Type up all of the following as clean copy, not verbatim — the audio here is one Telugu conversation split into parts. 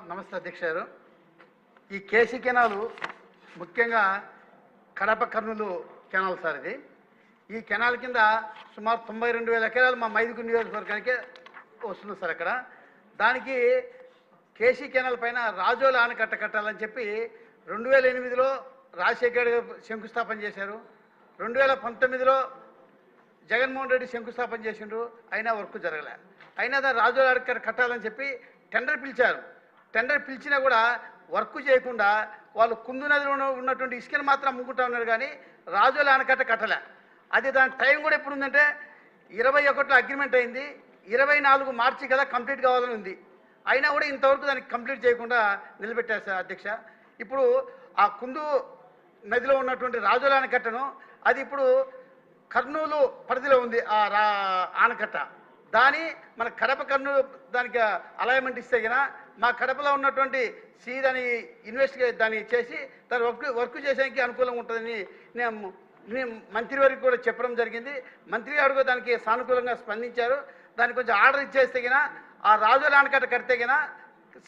నమస్తే అధ్యక్ష గారు. ఈ కేసీ కెనాలు ముఖ్యంగా కడప కర్నూలు కెనాల్ సార్. ఇది ఈ కెనాల్ కింద సుమారు 92,000 ఎకరాలు మా మైదుగురు నియోజకవర్గానికే వస్తుంది సార్. అక్కడ దానికి కేసీ కెనాల్ పైన రాజోల ఆనకట్ట కట్టాలని చెప్పి 2008లో రాజశేఖర్ శంకుస్థాపన చేశారు. 2019లో జగన్మోహన్ రెడ్డి శంకుస్థాపన చేసిండ్రు. అయినా వర్క్ జరగలే. అయినా దాన్ని రాజోల ఆనకట్ట కట్టాలని చెప్పి టెండర్ పిలిచారు. టెండర్ పిలిచినా కూడా వర్క్ చేయకుండా వాళ్ళు కుందు నదిలో ఉన్నటువంటి ఇసుకను మాత్రం అమ్ముకుంటా ఉన్నారు, కానీ రాజోల ఆనకట్ట కట్టలే. అది దాని టైం కూడా ఎప్పుడు ఉందంటే 21లో అగ్రిమెంట్ అయింది, 24 మార్చి కదా కంప్లీట్ కావాలని ఉంది. అయినా కూడా ఇంతవరకు దానికి కంప్లీట్ చేయకుండా నిలబెట్టారు సార్ అధ్యక్ష. ఇప్పుడు ఆ కుందు నదిలో ఉన్నటువంటి రాజోల ఆనకట్టను అది ఇప్పుడు కర్నూలు పరిధిలో ఉంది ఆ ఆనకట్ట. దాని మన కడప కర్నూలు దానికి అలైన్మెంట్ ఇస్తే కన్నా మా కడపలో ఉన్నటువంటి దాన్ని ఇన్వెస్టిగేట్ దాన్ని చేసి దాని వర్క్ చేసేందుకు అనుకూలంగా ఉంటుందని నేను మంత్రి వారికి కూడా చెప్పడం జరిగింది. మంత్రి గారు కూడా దానికి సానుకూలంగా స్పందించారు. దానికి కొంచెం ఆర్డర్ ఇచ్చేస్తే కన్నా ఆ రాజోల ఆనకట్ట కడితే కన్నా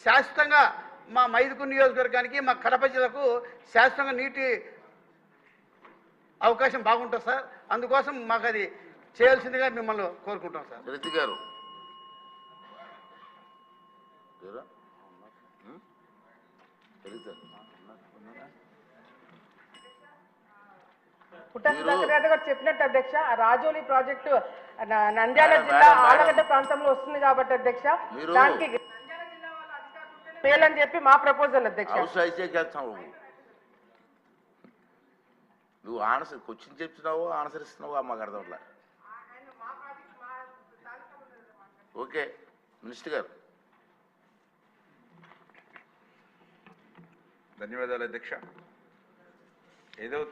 శాశ్వతంగా మా మైదుగురు నియోజకవర్గానికి మా కడప జిల్లాకు శాశ్వతంగా నీటి అవకాశం బాగుంటుంది సార్. అందుకోసం మాకు అది చేయాల్సిందిగా మిమ్మల్ని కోరుకుంటాం సార్. గారు చెప్పినట్టు అధ్యక్ష, రాజోలి ప్రాజెక్టు నంద్యాల జిల్లా ఆలగడ్డ ప్రాంతంలో వస్తుంది కాబట్టి అధ్యక్ష దానికి పేలని చెప్పి మా ప్రపోజల్ అధ్యక్ష. నువ్వు ఆన్సర్ క్వశ్చన్ చెప్తున్నావో ఆన్సర్ ఇస్తున్నావో మాకు అర్థంలా. ఓకే మినిస్టర్ గారు. ధన్యవాదాలు అధ్యక్ష. ఏదైతే